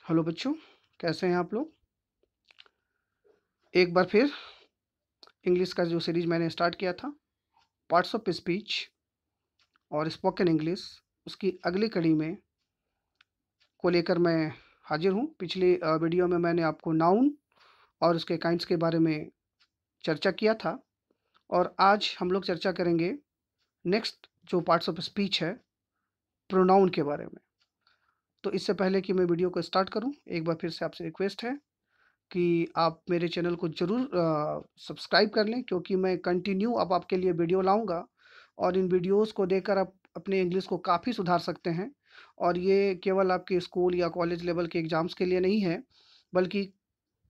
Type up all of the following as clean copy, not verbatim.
Hello बच्चों, कैसे हैं आप लोग? एक बार फिर इंग्लिश का जो सीरीज मैंने स्टार्ट किया था, पार्ट्स ऑफ स्पीच और स्पोकन इंग्लिश, उसकी अगली कड़ी में को लेकर मैं हाजिर हूँ। पिछली वीडियो में मैंने आपको नाउन और उसके काइंड्स के बारे में चर्चा किया था और आज हम लोग चर्चा करेंगे नेक्स्ट जो पार्ट्स ऑफ स्पीच है, प्रोनाउन के बारे में। तो इससे पहले कि मैं वीडियो को स्टार्ट करूँ, एक बार फिर से आपसे रिक्वेस्ट है कि आप मेरे चैनल को ज़रूर सब्सक्राइब कर लें, क्योंकि मैं कंटिन्यू अब आपके लिए वीडियो लाऊंगा और इन वीडियोस को देखकर आप अपने इंग्लिश को काफ़ी सुधार सकते हैं। और ये केवल आपके स्कूल या कॉलेज लेवल के एग्ज़ाम्स के लिए नहीं है, बल्कि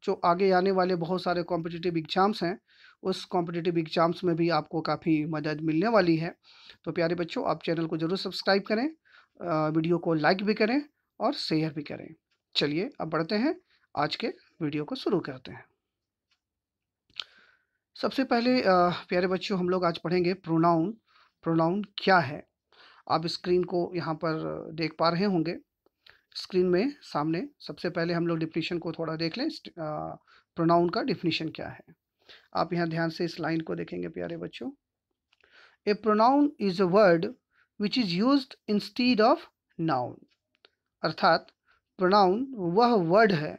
जो आगे आने वाले बहुत सारे कॉम्पिटिटिव एग्ज़ाम्स हैं, उस कॉम्पिटिटिव एग्ज़ाम्स में भी आपको काफ़ी मदद मिलने वाली है। तो प्यारे बच्चों, आप चैनल को ज़रूर सब्सक्राइब करें, वीडियो को लाइक भी करें और शेयर भी करें। चलिए अब बढ़ते हैं, आज के वीडियो को शुरू करते हैं। सबसे पहले प्यारे बच्चों, हम लोग आज पढ़ेंगे प्रोनाउन। प्रोनाउन क्या है? आप स्क्रीन को यहाँ पर देख पा रहे होंगे। स्क्रीन में सामने सबसे पहले हम लोग डिफिनीशन को थोड़ा देख लें। प्रोनाउन का डिफिनीशन क्या है? आप यहाँ ध्यान से इस लाइन को देखेंगे प्यारे बच्चों। A pronoun is a word which is used instead of noun. अर्थात प्रोनाउन वह वर्ड है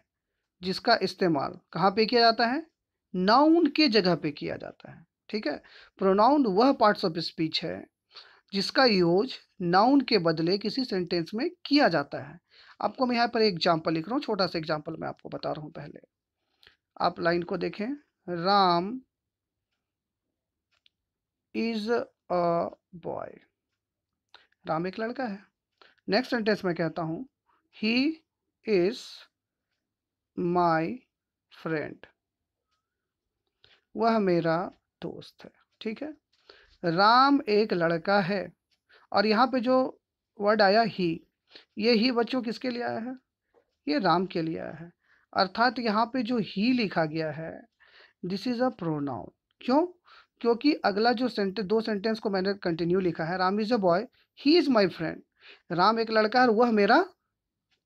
जिसका इस्तेमाल कहाँ पे किया जाता है? नाउन के जगह पे किया जाता है। ठीक है। प्रोनाउन वह पार्ट्स ऑफ स्पीच है जिसका यूज नाउन के बदले किसी सेंटेंस में किया जाता है। आपको मैं यहाँ पर एक एग्जांपल लिख रहा हूँ, छोटा सा एग्जांपल मैं आपको बता रहा हूँ। पहले आप लाइन को देखें। Ram is a boy. Ram एक लड़का है। नेक्स्ट सेंटेंस में कहता हूँ ही इज माई फ्रेंड। वह मेरा दोस्त है। ठीक है। राम एक लड़का है और यहाँ पे जो वर्ड आया ही, ये ही बच्चों किसके लिए आया है? ये राम के लिए आया है। अर्थात यहाँ पे जो ही लिखा गया है, दिस इज अ प्रोनाउन। क्यों? क्योंकि अगला जो सेंटेंस, दो सेंटेंस को मैंने कंटिन्यू लिखा है। Ram is a boy, he is my friend. Ram एक लड़का है और वह मेरा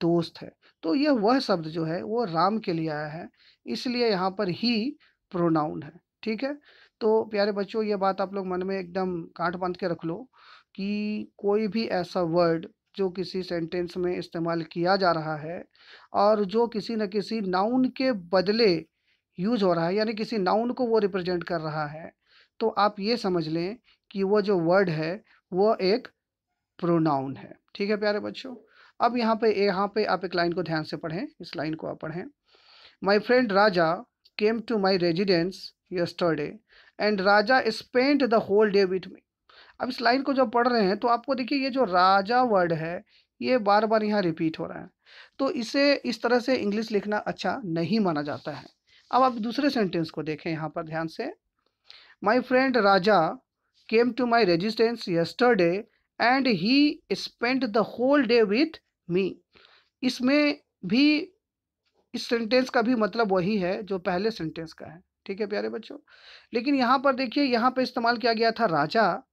दोस्त है। तो यह वह शब्द जो है वो राम के लिए आया है, इसलिए यहाँ पर ही प्रोनाउन है। ठीक है। तो प्यारे बच्चों, ये बात आप लोग मन में एकदम गांठ बांध के रख लो कि कोई भी ऐसा वर्ड जो किसी सेंटेंस में इस्तेमाल किया जा रहा है और जो किसी न किसी नाउन के बदले यूज हो रहा है, यानी किसी नाउन को वो रिप्रेजेंट कर रहा है, तो आप ये समझ लें कि वो जो वर्ड है वो एक प्रोनाउन है। ठीक है प्यारे बच्चों। अब यहाँ पे आप एक लाइन को ध्यान से पढ़ें। इस लाइन को आप पढ़ें। My friend Raja came to my residence yesterday and Raja spend the whole day with me. अब इस लाइन को जब पढ़ रहे हैं तो आपको देखिए, ये जो राजा वर्ड है ये बार बार यहाँ रिपीट हो रहा है, तो इसे इस तरह से इंग्लिश लिखना अच्छा नहीं माना जाता है। अब आप दूसरे सेंटेंस को देखें यहाँ पर ध्यान से। My friend Raja came to my residence yesterday and he spend the whole day with me. इसमें भी, इस सेंटेंस का भी मतलब वही है जो पहले सेंटेंस का है। ठीक है प्यारे बच्चों। लेकिन यहाँ पर देखिए, यहाँ पे इस्तेमाल किया गया था राजा,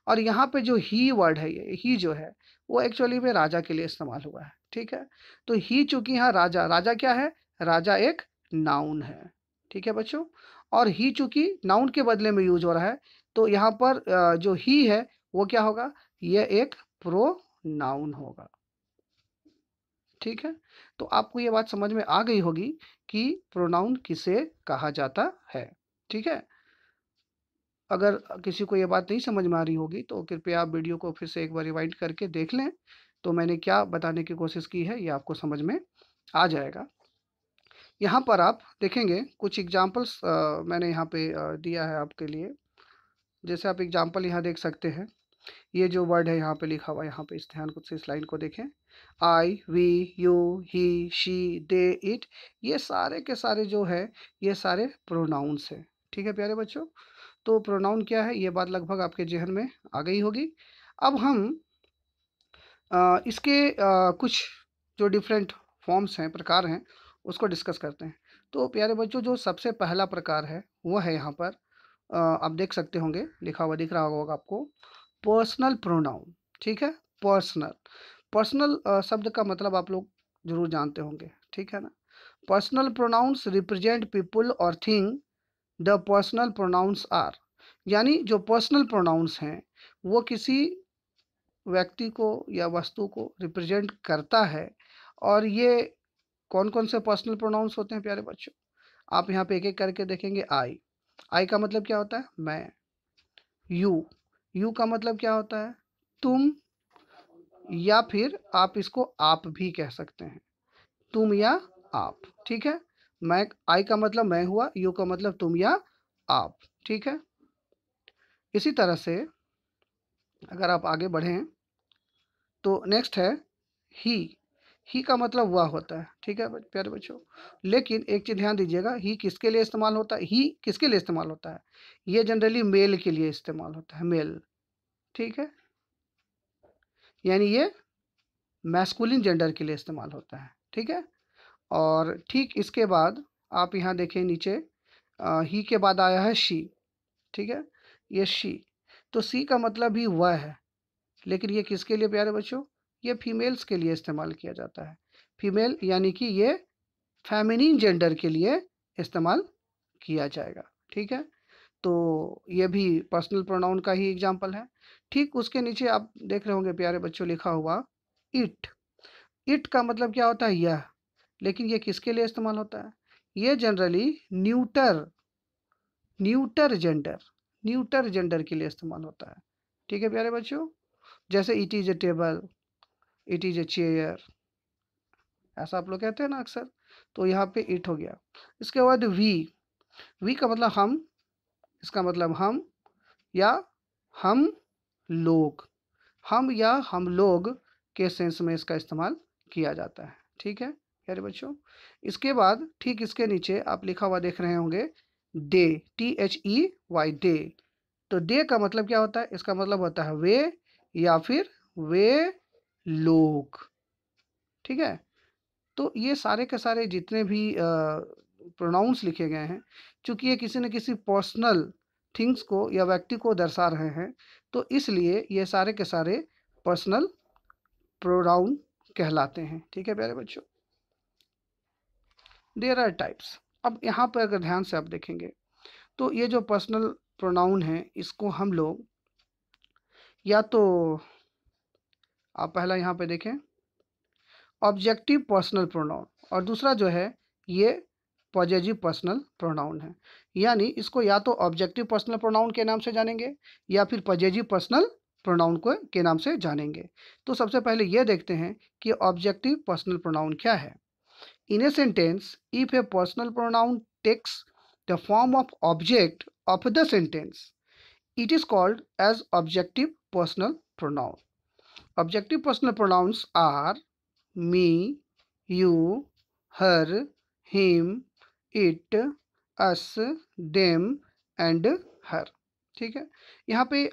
और यहाँ पे जो ही वर्ड है, ये ही जो है वो एक्चुअली में राजा के लिए इस्तेमाल हुआ है। ठीक है। तो ही चूंकि यहाँ राजा, राजा क्या है? राजा एक नाउन है। ठीक है बच्चों। और ही चूंकि नाउन के बदले में यूज हो रहा है, तो यहाँ पर जो ही है वो क्या होगा? ये एक प्रो नाउन होगा। ठीक है। तो आपको ये बात समझ में आ गई होगी कि प्रोनाउन किसे कहा जाता है। ठीक है। अगर किसी को ये बात नहीं समझ में आ रही होगी तो कृपया आप वीडियो को फिर से एक बार रिवाइंड करके देख लें, तो मैंने क्या बताने की कोशिश की है ये आपको समझ में आ जाएगा। यहाँ पर आप देखेंगे कुछ एग्जाम्पल्स मैंने यहाँ पे दिया है आपके लिए। जैसे आप एग्जाम्पल यहाँ देख सकते हैं। ये जो वर्ड है यहाँ पे लिखा हुआ है, यहाँ पे इस ध्यान से इस लाइन को देखें। I, we, you, he, she, they, it, ये सारे के सारे जो है ये सारे प्रोनाउंस हैं। ठीक है प्यारे बच्चों। तो प्रोनाउन क्या है ये बात लगभग आपके जहन में आ गई होगी। अब हम इसके कुछ जो डिफरेंट फॉर्म्स हैं, प्रकार हैं, उसको डिस्कस करते हैं। तो प्यारे बच्चों, जो सबसे पहला प्रकार है वो है यहाँ पर आप देख सकते होंगे, लिखा हुआ दिख रहा होगा आपको, पर्सनल प्रोनाउन। ठीक है। पर्सनल, पर्सनल शब्द का मतलब आप लोग जरूर जानते होंगे, ठीक है ना। पर्सनल प्रोनाउंस रिप्रेजेंट पीपल और thing, the personal pronouns are, यानी जो पर्सनल प्रोनाउंस हैं वो किसी व्यक्ति को या वस्तु को रिप्रेजेंट करता है। और ये कौन कौन से पर्सनल प्रोनाउंस होते हैं प्यारे बच्चों, आप यहाँ पे एक एक करके देखेंगे। आई, आई का मतलब क्या होता है, मैं। यू, यू का मतलब क्या होता है, तुम, या फिर आप इसको आप भी कह सकते हैं, तुम या आप, ठीक है। मैं, आई का मतलब मैं हुआ, यू का मतलब तुम या आप, ठीक है। इसी तरह से अगर आप आगे बढ़ें तो नेक्स्ट है ही। ही का मतलब वह होता है, ठीक है प्यारे बच्चों। लेकिन एक चीज ध्यान दीजिएगा, ही किसके लिए इस्तेमाल होता है, ही किसके लिए इस्तेमाल होता है, ये जनरली मेल के लिए इस्तेमाल होता है, मेल, ठीक है। यानी ये मैस्कुलिन जेंडर के लिए इस्तेमाल होता है, ठीक है। और ठीक इसके बाद आप यहाँ देखें नीचे, ही के बाद आया है शी, ठीक है, ये शी। तो सी का मतलब ही वह है, लेकिन ये किसके लिए प्यारे बच्चों, ये फीमेल्स के लिए इस्तेमाल किया जाता है। फीमेल यानी कि ये फेमिनिन जेंडर के लिए इस्तेमाल किया जाएगा, ठीक है। तो ये भी पर्सनल प्रोनाउन का ही एग्जाम्पल है। ठीक उसके नीचे आप देख रहे होंगे प्यारे बच्चों लिखा हुआ इट। इट का मतलब क्या होता है, यह। लेकिन ये किसके लिए इस्तेमाल होता है, ये जनरली न्यूटर, न्यूटर जेंडर के लिए इस्तेमाल होता है, ठीक है प्यारे बच्चों। जैसे it is a table, it is a chair, ऐसा आप लोग कहते हैं ना अक्सर। तो यहाँ पे इट हो गया। इसके बाद वी, वी का मतलब हम, इसका मतलब हम या हम लोग, हम या हम लोग के सेंस में इसका इस्तेमाल किया जाता है, ठीक है प्यारे बच्चों। इसके बाद ठीक इसके नीचे आप लिखा हुआ देख रहे होंगे दे, THEY, दे। तो दे का मतलब क्या होता है, इसका मतलब होता है वे या फिर वे लोग, ठीक है। तो ये सारे के सारे जितने भी प्रोनाउंस लिखे गए हैं, चूंकि ये किसी न किसी पर्सनल थिंग्स को या व्यक्ति को दर्शा रहे हैं, तो इसलिए ये सारे के सारे पर्सनल प्रोनाउन कहलाते हैं, ठीक है प्यारे बच्चों। There are types. अब यहाँ पर अगर ध्यान से आप देखेंगे तो ये जो पर्सनल प्रोनाउन है इसको हम लोग या तो, आप पहला यहाँ पे देखें ऑब्जेक्टिव पर्सनल प्रोनाउन, और दूसरा जो है ये पॉजेसिव पर्सनल प्रोनाउन है। यानी इसको या तो ऑब्जेक्टिव पर्सनल प्रोनाउन के नाम से जानेंगे या फिर पॉजेसिव पर्सनल प्रोनाउन को के नाम से जानेंगे। तो सबसे पहले ये देखते हैं कि ऑब्जेक्टिव पर्सनल प्रोनाउन क्या है। In a sentence, if a personal pronoun takes the form of object of the sentence, it is called as objective personal pronoun. Objective personal pronouns are me, you, her, him, it, us, them and her, ठीक है। यहाँ पे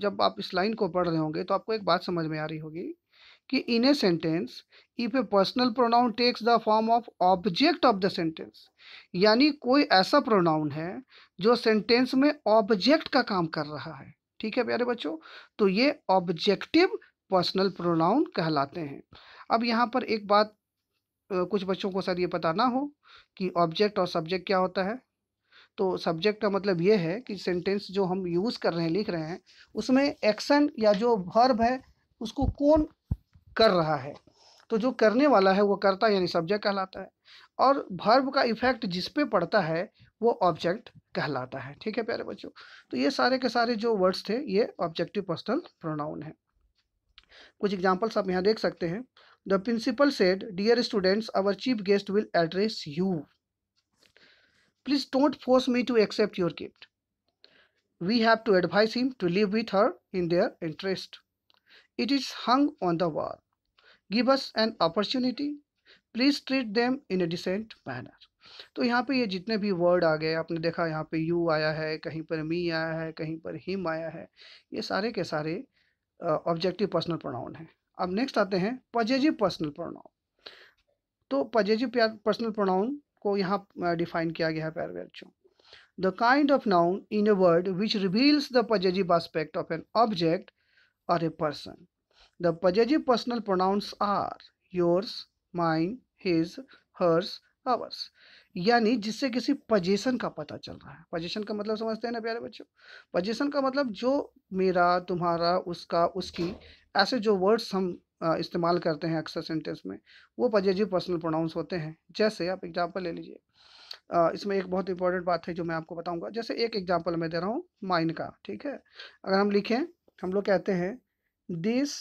जब आप इस line को पढ़ रहे होंगे तो आपको एक बात समझ में आ रही होगी कि in a sentence if a personal pronoun takes the form of object of the sentence, यानी कोई ऐसा प्रोनाउन है जो सेंटेंस में ऑब्जेक्ट का काम कर रहा है, ठीक है प्यारे बच्चों। तो ये ऑब्जेक्टिव पर्सनल प्रोनाउन कहलाते हैं। अब यहाँ पर एक बात कुछ बच्चों को शायद ये पता ना हो कि ऑब्जेक्ट और सब्जेक्ट क्या होता है। तो सब्जेक्ट का मतलब ये है कि सेंटेंस जो हम यूज़ कर रहे हैं, लिख रहे हैं, उसमें एक्शन या जो वर्ब है उसको कौन कर रहा है। तो जो करने वाला है वो कर्ता यानी सब्जेक्ट कहलाता है, और वर्ब का इफेक्ट जिस पे पड़ता है वो ऑब्जेक्ट कहलाता है, ठीक है प्यारे बच्चों। तो ये सारे के सारे जो वर्ड्स थे ये ऑब्जेक्टिव पर्सनल प्रोनाउन है। कुछ एग्जांपल्स आप यहाँ देख सकते हैं। The principal said dear students our chief guest will address you, please don't force me to accept your gift, we have to advice him to live with her in their interest, it is hung on the wall, give us an opportunity, please treat them in a decent manner. तो यहाँ पे ये जितने भी word आ गए आपने देखा, यहाँ पे यू आया है, कहीं पर मी आया है, कहीं पर हिम आया है, ये सारे के सारे ऑब्जेक्टिव पर्सनल प्रोनाउन है। अब नेक्स्ट आते हैं पॉजेसिव पर्सनल प्रोनाउन। तो पॉजेसिव पर्सनल प्रोनाउन को यहाँ डिफाइन किया गया है प्यारे बच्चों। The kind of noun in a word which reveals the possessive aspect of an object और a person. The possessive personal pronouns are yours, mine, his, hers, ours, यानी जिससे किसी पोजीशन का पता चल रहा है। पोजीशन का मतलब समझते हैं ना प्यारे बच्चों? पोजीशन का मतलब जो मेरा, तुम्हारा, उसका, उसकी, ऐसे जो वर्ड्स हम इस्तेमाल करते हैं अक्सर सेंटेंस में, वो पॉजिटिव पर्सनल प्रोनाउंस होते हैं। जैसे आप एग्जांपल ले लीजिए। इसमें एक बहुत इंपॉर्टेंट बात है जो मैं आपको बताऊंगा। जैसे एक एग्जांपल मैं दे रहा हूँ माइन का, ठीक है? अगर हम लिखें, हम लोग कहते हैं दिस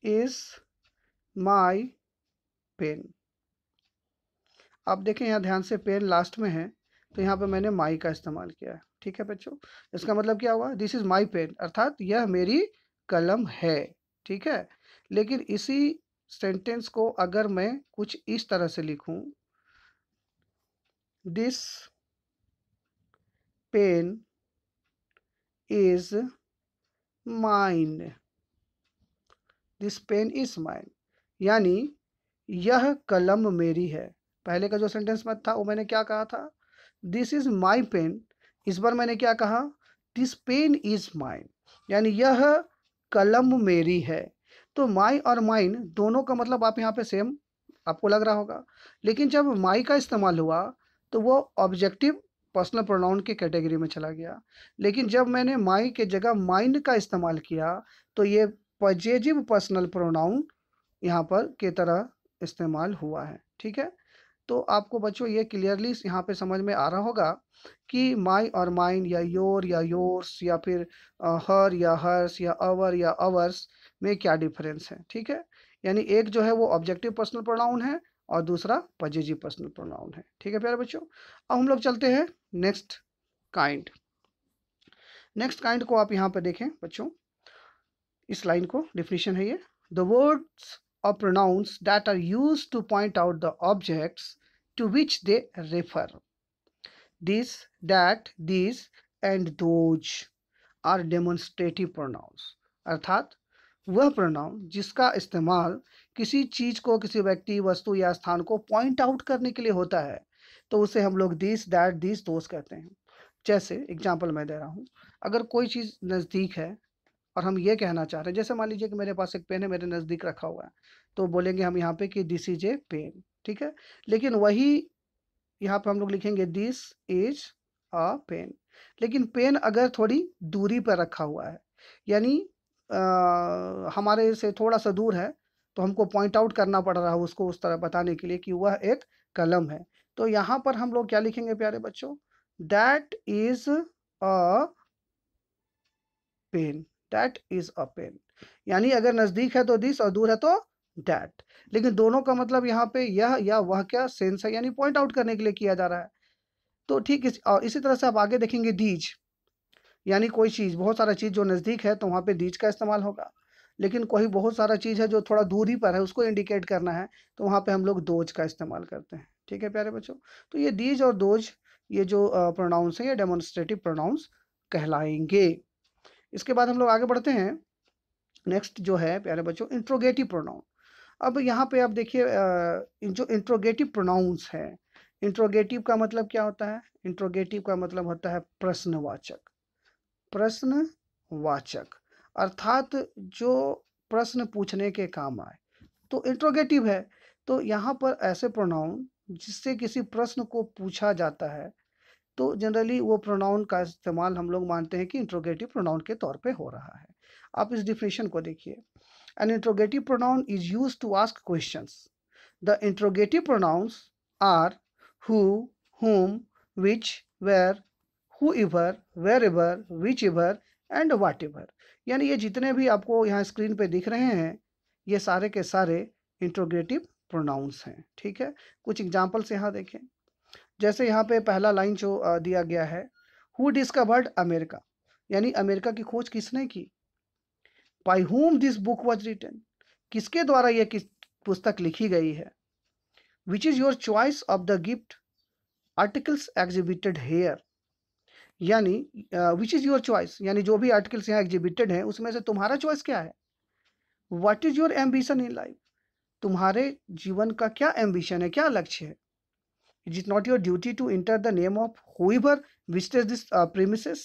इज माई पेन। आप देखें यहाँ ध्यान से, पेन लास्ट में है, तो यहाँ पे मैंने माई का इस्तेमाल किया है, ठीक है बच्चों? इसका मतलब क्या हुआ? दिस इज माई पेन, अर्थात यह मेरी कलम है, ठीक है? लेकिन इसी सेंटेंस को अगर मैं कुछ इस तरह से लिखूं, this pen is mine, this pen is mine, यानी यह कलम मेरी है। पहले का जो सेंटेंस में था वो मैंने क्या कहा था? This is my pen. इस बार मैंने क्या कहा? दिस पेन इज माइन, यानी यह कलम मेरी है। तो माई और माइन दोनों का मतलब आप यहाँ पे सेम आपको लग रहा होगा, लेकिन जब माई का इस्तेमाल हुआ तो वो ऑब्जेक्टिव पर्सनल प्रोनाउन के कैटेगरी में चला गया। लेकिन जब मैंने माई के जगह माइन का इस्तेमाल किया तो ये पॉजिटिव पर्सनल प्रोनाउन यहाँ पर की तरह इस्तेमाल हुआ है, ठीक है? तो आपको बच्चों ये क्लियरली यहाँ पे समझ में आ रहा होगा कि माई और माइन या योर या योर्स या फिर हर या हर्स या अवर या अवर्स में क्या डिफरेंस है, ठीक है? यानी एक जो है वो ऑब्जेक्टिव पर्सनल प्रोनाउन है और दूसरा पॉजिटिव पर्सनल प्रोनाउन है, ठीक है प्यारे बच्चों? अब हम लोग चलते हैं नेक्स्ट काइंड। नेक्स्ट काइंड को आप यहाँ पे देखें बच्चों, इस लाइन को डिफिनीशन है ये, the words or pronouns that are used to point out the objects to which they refer. This, that, these and those are demonstrative pronouns. अर्थात वह प्रोनाउन जिसका इस्तेमाल किसी चीज को, किसी व्यक्ति, वस्तु या स्थान को पॉइंट आउट करने के लिए होता है, तो उसे हम लोग दिस, दैट, दिस, दोस कहते हैं। जैसे एग्जाम्पल मैं दे रहा हूँ, अगर कोई चीज़ नज़दीक है और हम ये कहना चाह रहे हैं, जैसे मान लीजिए कि मेरे पास एक पेन है, मेरे नज़दीक रखा हुआ है, तो बोलेंगे हम यहाँ पे कि दिस इज ए पेन, ठीक है? लेकिन वही यहाँ पे हम लोग लिखेंगे दिस इज अ पेन। लेकिन पेन अगर थोड़ी दूरी पर रखा हुआ है, यानी हमारे से थोड़ा सा दूर है, तो हमको पॉइंट आउट करना पड़ रहा है उसको उस तरह बताने के लिए कि वह एक कलम है, तो यहाँ पर हम लोग क्या लिखेंगे प्यारे बच्चों? That is a pen, that is a pen. यानी अगर नजदीक है तो दिस और दूर है तो दैट, लेकिन दोनों का मतलब यहाँ पे यह या वह क्या सेंस है, यानी पॉइंट आउट करने के लिए किया जा रहा है। तो ठीक और इसी तरह से आप आगे देखेंगे दीज, यानी कोई चीज़, बहुत सारा चीज़ जो नज़दीक है तो वहाँ पे दीज का इस्तेमाल होगा, लेकिन कोई बहुत सारा चीज़ है जो थोड़ा दूरी पर है, उसको इंडिकेट करना है, तो वहाँ पे हम लोग दोज का इस्तेमाल करते हैं, ठीक है प्यारे बच्चों? तो ये दीज और दोज, ये जो प्रोनाउंस है, ये डेमोन्स्ट्रेटिव प्रोनाउंस कहलाएंगे। इसके बाद हम लोग आगे बढ़ते हैं। नेक्स्ट जो है प्यारे बच्चों, इंट्रोगेटिव प्रोनाउन। अब यहाँ पे आप देखिए जो इंट्रोगेटिव प्रोनाउंस है, इंट्रोगेटिव का मतलब क्या होता है? इंट्रोगेटिव का मतलब होता है प्रश्नवाचक। प्रश्नवाचक अर्थात जो प्रश्न पूछने के काम आए, तो इंट्रोगेटिव है। तो यहाँ पर ऐसे प्रोनाउन जिससे किसी प्रश्न को पूछा जाता है, तो जनरली वो प्रोनाउन का इस्तेमाल हम लोग मानते हैं कि इंट्रोगेटिव प्रोनाउन के तौर पे हो रहा है। आप इस डिफिनेशन को देखिए, an interrogative pronoun is used to ask questions. The interrogative pronouns are who, whom, which, where, whoever, wherever, whichever and whatever। यानी ये जितने भी आपको यहाँ स्क्रीन पे दिख रहे हैं, ये सारे के सारे इंट्रोगेटिव प्रोनाउंस हैं, ठीक है? कुछ एग्जाम्पल्स यहाँ देखें। जैसे यहाँ पे पहला लाइन जो दिया गया है, हु डिस्कवर्ड अमेरिका, यानी अमेरिका की खोज किसने की? By whom this book was written, किसके द्वारा यह किस पुस्तक लिखी गई है? Which is your choice of the gift articles exhibited here, यानी विच इज योर चॉइस, यानी जो भी आर्टिकल्स यहाँ एग्जिबिटेड हैं उसमें से तुम्हारा चॉइस क्या है? What is your ambition in life, तुम्हारे जीवन का क्या एम्बिशन है, क्या लक्ष्य है? It is not your duty to enter the name of whoever visits this premises,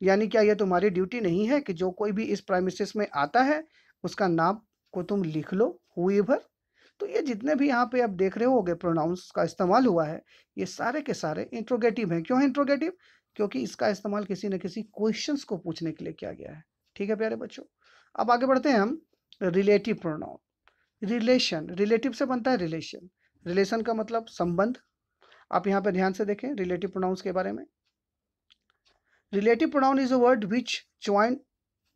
यानी क्या यह तुम्हारी ड्यूटी नहीं है कि जो कोई भी इस प्रीमिसेस में आता है उसका नाम को तुम लिख लो, हुएवर। तो ये जितने भी यहाँ पे आप देख रहे होगे प्रोनाउंस का इस्तेमाल हुआ है, ये सारे के सारे इंट्रोगेटिव हैं। क्यों है इंट्रोगेटिव? क्योंकि इसका इस्तेमाल किसी न किसी क्वेश्चंस को पूछने के लिए किया गया है। ठीक है प्यारे बच्चों, अब आगे बढ़ते हैं हम रिलेटिव प्रोनाउन। रिलेशन, रिलेटिव से बनता है रिलेशन। रिलेशन का मतलब संबंध। आप यहाँ पे ध्यान से देखें रिलेटिव प्रोनाउंस के बारे में। Relative pronoun is a word which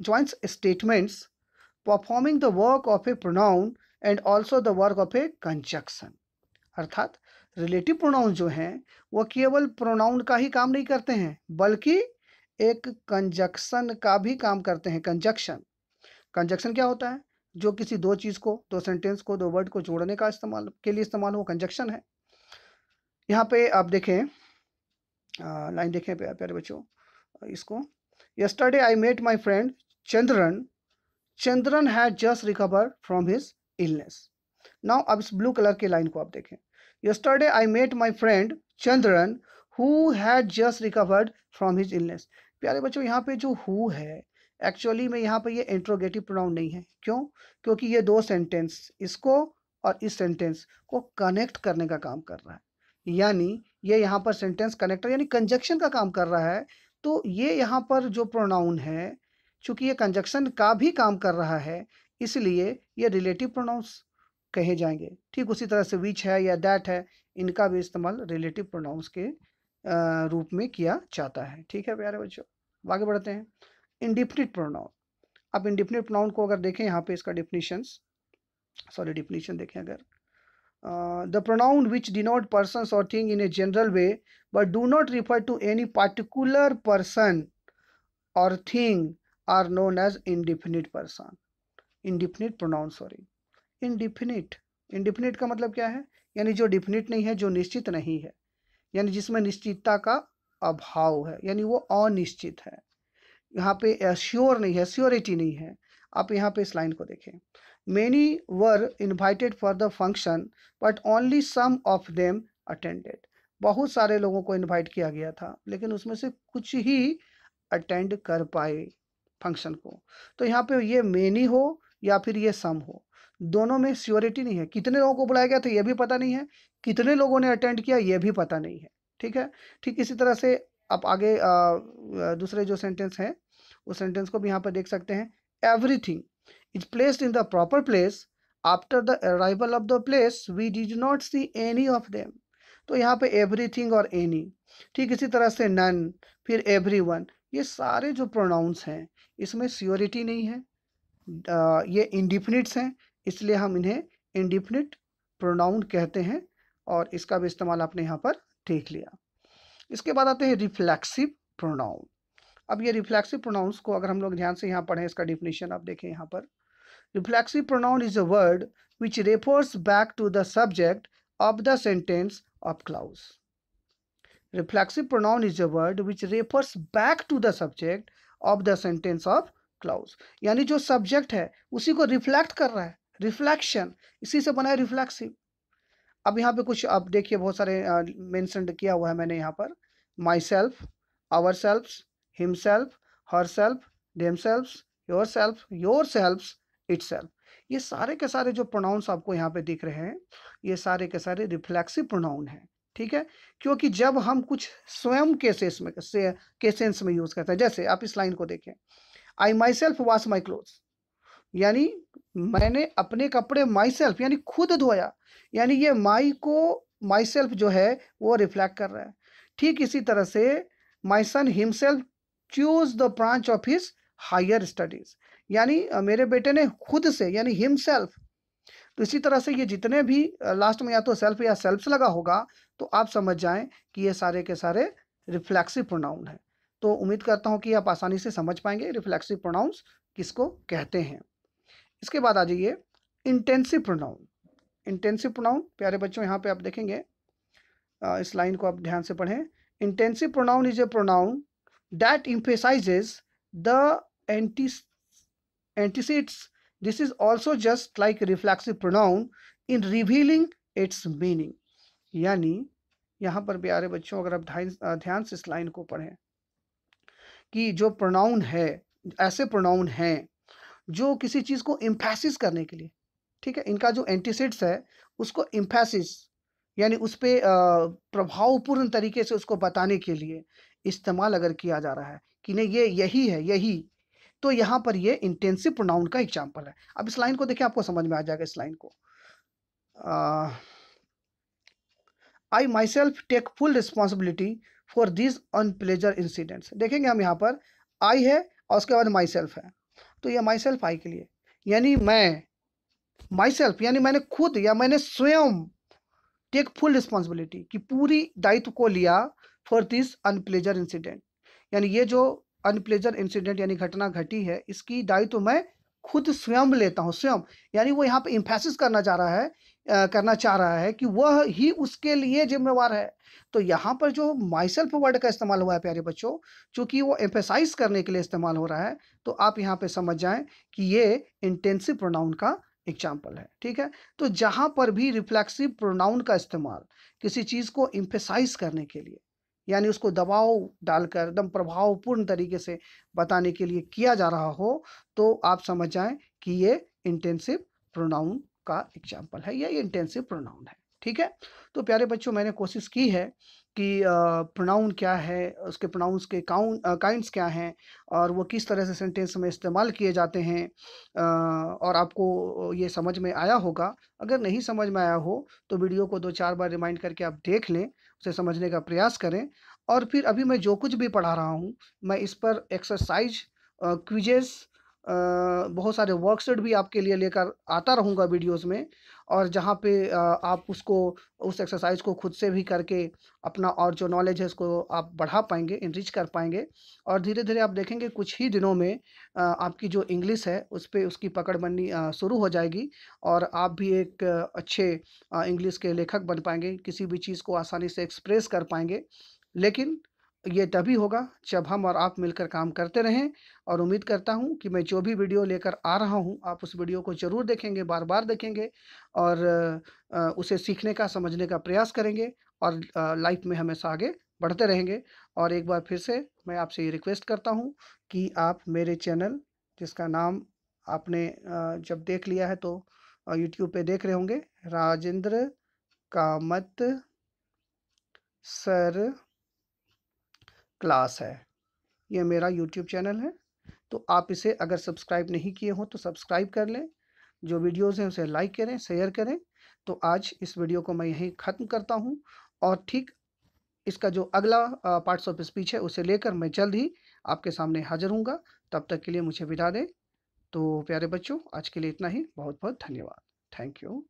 joins statements performing the work of a pronoun and also the work of a conjunction। अर्थात रिलेटिव प्रोनाउन जो हैं वो केवल प्रोनाउन का ही काम नहीं करते हैं, बल्कि एक कंजक्शन का भी काम करते हैं। कंजक्शन, कंजक्शन क्या होता है? जो किसी दो चीज़ को, दो सेंटेंस को, दो वर्ड को जोड़ने का इस्तेमाल के लिए इस्तेमाल हो, कंजक्शन है। यहाँ पे आप देखें, लाइन देखें प्यारे बच्चों इसको। Yesterday I met my friend Chandran, Chandran had just recover from his illness. Now अब इस ब्लू कलर की लाइन को आप देखें। Yesterday I met my friend Chandran who had just recovered from his illness. प्यारे बच्चों यहाँ पे जो हु है, एक्चुअली में यहाँ पे ये इंट्रोगेटिव प्रोनाउन नहीं है। क्यों? क्योंकि ये दो सेंटेंस, इसको और इस सेंटेंस को कनेक्ट करने का काम कर रहा है, यानी ये यहाँ पर सेंटेंस कनेक्टर यानी कंजक्शन का काम कर रहा है। तो ये यहाँ पर जो प्रोनाउन है, चूंकि ये कंजक्शन का भी काम कर रहा है, इसलिए ये रिलेटिव प्रोनाउंस कहे जाएंगे। ठीक उसी तरह से विच है या दैट है, इनका भी इस्तेमाल रिलेटिव प्रोनाउंस के रूप में किया जाता है। ठीक है प्यारे बच्चों, आगे बढ़ते हैं। Indefinite pronoun. अब इंडिफिनिट प्रोनाउन को अगर देखें यहाँ पे इसका डिफिनीशन देखें अगर, the pronoun which denote persons or thing in a general way but do not refer to any particular person or thing are known as indefinite person। indefinite pronoun, indefinite, indefinite का मतलब क्या है? यानी जो definite नहीं है, जो निश्चित नहीं है, यानी जिसमें निश्चितता का अभाव है, यानी वो अनिश्चित है। यहाँ पे श्योर नहीं है, श्योरिटी नहीं है। आप यहाँ पे इस लाइन को देखें। Many were invited for the function but only some of them attended। बहुत सारे लोगों को इनवाइट किया गया था, लेकिन उसमें से कुछ ही अटेंड कर पाए फंक्शन को। तो यहाँ पे ये मेनी हो या फिर ये सम हो, दोनों में श्योरिटी नहीं है। कितने लोगों को बुलाया गया था ये भी पता नहीं है, कितने लोगों ने अटेंड किया ये भी पता नहीं है। ठीक है, ठीक इसी तरह से आप आगे दूसरे जो सेंटेंस हैं उस सेंटेंस को भी यहाँ पर देख सकते हैं। Everything is placed in the proper place after the arrival of the place we did not see any of them। तो यहाँ पे everything और any, ठीक इसी तरह से none, फिर everyone, ये सारे जो प्रोनाउंस हैं इसमें श्योरिटी नहीं है, ये इंडिफिनिट्स हैं, इसलिए हम इन्हें इंडिफिनिट प्रोनाउन कहते हैं और इसका भी इस्तेमाल आपने यहाँ पर देख लिया। इसके बाद आते हैं रिफ्लेक्सिव प्रोनाउन। अब ये रिफ्लेक्सिव प्रोनाउंस को अगर हम लोग ध्यान से यहाँ पढ़ें, इसका डिफिनीशन आप देखें यहाँ पर। Reflexive pronoun is a word which refers back to the subject of the sentence of clause। Reflexive pronoun is a word which refers back to the subject of the sentence of clause। यानी जो subject है उसी को reflect कर रहा है, reflection, इसी से बना है रिफ्लेक्सिव। अब यहाँ पे कुछ आप देखिए बहुत सारे मेंशन किया हुआ है मैंने यहाँ पर। Myself, ourselves, himself, herself, themselves, yourself, yourselves, itself, ये सारे के सारे जो प्रोनाउंस आपको यहाँ पे दिख रहे हैं ये सारे के सारे रिफ्लेक्सिव प्रोनाउन हैं। ठीक है, क्योंकि जब हम कुछ स्वयं के सेंस में यूज करते हैं, जैसे आप इस लाइन को देखें, I myself wash my clothes, यानी मैंने अपने कपड़े माई सेल्फ यानी खुद धोया, यानी ये माई को माई सेल्फ जो है वो रिफ्लेक्ट कर रहा है। ठीक इसी तरह से my son himself choose the branch of his higher studies, यानी मेरे बेटे ने खुद से यानी हिमसेल्फ। तो इसी तरह से ये जितने भी लास्ट में या तो सेल्फ या सेल्फ्स लगा होगा तो आप समझ जाएं कि ये सारे के सारे रिफ्लेक्सिव प्रोनाउन है। तो उम्मीद करता हूं कि आप आसानी से समझ पाएंगे रिफ्लेक्सिव प्रोनाउंस किसको कहते हैं। इसके बाद आ जाइए इंटेंसिव प्रोनाउन। इंटेंसिव प्रोनाउन प्यारे बच्चों यहाँ पे आप देखेंगे, इस लाइन को आप ध्यान से पढ़ें। Intensive pronoun is a pronoun that emphasises the antecedes। This is also just like a reflexive pronoun in revealing its meaning। यानी यहाँ पर प्यारे बच्चों अगर आप ध्यान से इस लाइन को पढ़ें कि जो प्रोनाउन है, ऐसे प्रोनाउन हैं जो किसी चीज़ को एम्फेसिस करने के लिए, ठीक है, इनका जो एंटीसीड्स है उसको एम्फेसिस यानी उस पे प्रभावपूर्ण तरीके से उसको बताने के लिए इस्तेमाल अगर किया जा रहा है कि नहीं ये यही है, यही, तो यहाँ पर ये इंटेंसिव प्रोनाउन का एग्ज़ाम्पल है। अब इस लाइन को देखिए आपको समझ में आ जाएगा इस लाइन को। I myself take full responsibility for this unpleasant incidents. देखेंगे हम यहाँ पर आई है और उसके बाद माई सेल्फ है, तो ये माई सेल्फ आई के लिए, यानी मैं, माई सेल्फ यानी मैंने खुद या मैंने स्वयं टेक फुल रिस्पॉन्सिबिलिटी की पूरी दायित्व को लिया फॉर दिस अनप्लेजर इंसिडेंट, यानी ये जो अनप्लेजर इंसिडेंट यानी घटना घटी है इसकी दायित्व मैं खुद स्वयं लेता हूँ। स्वयं यानी वो यहाँ पे इम्फेसिस करना चाह रहा है कि वह ही उसके लिए जिम्मेवार है। तो यहाँ पर जो माई सेल्फ वर्ड का इस्तेमाल हुआ है प्यारे बच्चों, चूंकि वो एम्फेसाइज करने के लिए इस्तेमाल हो रहा है, तो आप यहाँ पे समझ जाएं कि ये इंटेंसिव प्रोनाउन का एग्जाम्पल है। ठीक है, तो जहाँ पर भी रिफ्लेक्सिव प्रोनाउन का इस्तेमाल किसी चीज़ को एम्फेसाइज करने के लिए यानी उसको दबाव डालकर एकदम प्रभावपूर्ण तरीके से बताने के लिए किया जा रहा हो, तो आप समझ जाएं कि ये इंटेंसिव प्रोनाउन का एग्जाम्पल है, ये इंटेंसिव प्रोनाउन है। ठीक है, तो प्यारे बच्चों मैंने कोशिश की है कि प्रोनाउन क्या है, उसके प्रोनाउंस के काइंड्स क्या हैं और वो किस तरह से सेंटेंस में इस्तेमाल किए जाते हैं, और आपको ये समझ में आया होगा। अगर नहीं समझ में आया हो तो वीडियो को 2-4 बार रिमाइंड करके आप देख लें, उसे समझने का प्रयास करें, और फिर अभी मैं जो कुछ भी पढ़ा रहा हूँ मैं इस पर एक्सरसाइज, क्विजेस, बहुत सारे वर्कशीट भी आपके लिए लेकर आता रहूँगा वीडियोस में, और जहाँ पे आप उसको उस एक्सरसाइज को खुद से भी करके अपना और जो नॉलेज है उसको आप बढ़ा पाएंगे, इनरिच कर पाएंगे, और धीरे धीरे आप देखेंगे कुछ ही दिनों में आपकी जो इंग्लिश है उस पे उसकी पकड़ बननी शुरू हो जाएगी, और आप भी एक अच्छे इंग्लिश के लेखक बन पाएंगे, किसी भी चीज़ को आसानी से एक्सप्रेस कर पाएंगे। लेकिन ये तभी होगा जब हम और आप मिलकर काम करते रहें, और उम्मीद करता हूँ कि मैं जो भी वीडियो लेकर आ रहा हूँ आप उस वीडियो को ज़रूर देखेंगे, बार बार देखेंगे, और उसे सीखने का, समझने का प्रयास करेंगे, और लाइफ में हमेशा आगे बढ़ते रहेंगे। और एक बार फिर से मैं आपसे ये रिक्वेस्ट करता हूँ कि आप मेरे चैनल, जिसका नाम आपने जब देख लिया है तो यूट्यूब पे देख रहे होंगे, राजेंद्र कामत सर क्लास है, ये मेरा यूट्यूब चैनल है। तो आप इसे अगर सब्सक्राइब नहीं किए हो तो सब्सक्राइब कर लें, जो वीडियोज़ हैं उसे लाइक करें, शेयर करें। तो आज इस वीडियो को मैं यहीं ख़त्म करता हूँ, और ठीक इसका जो अगला पार्ट्स ऑफ स्पीच है उसे लेकर मैं जल्द ही आपके सामने हाज़िर हूँगा। तब तक के लिए मुझे विदा दें। तो प्यारे बच्चों आज के लिए इतना ही, बहुत बहुत धन्यवाद। Thank you.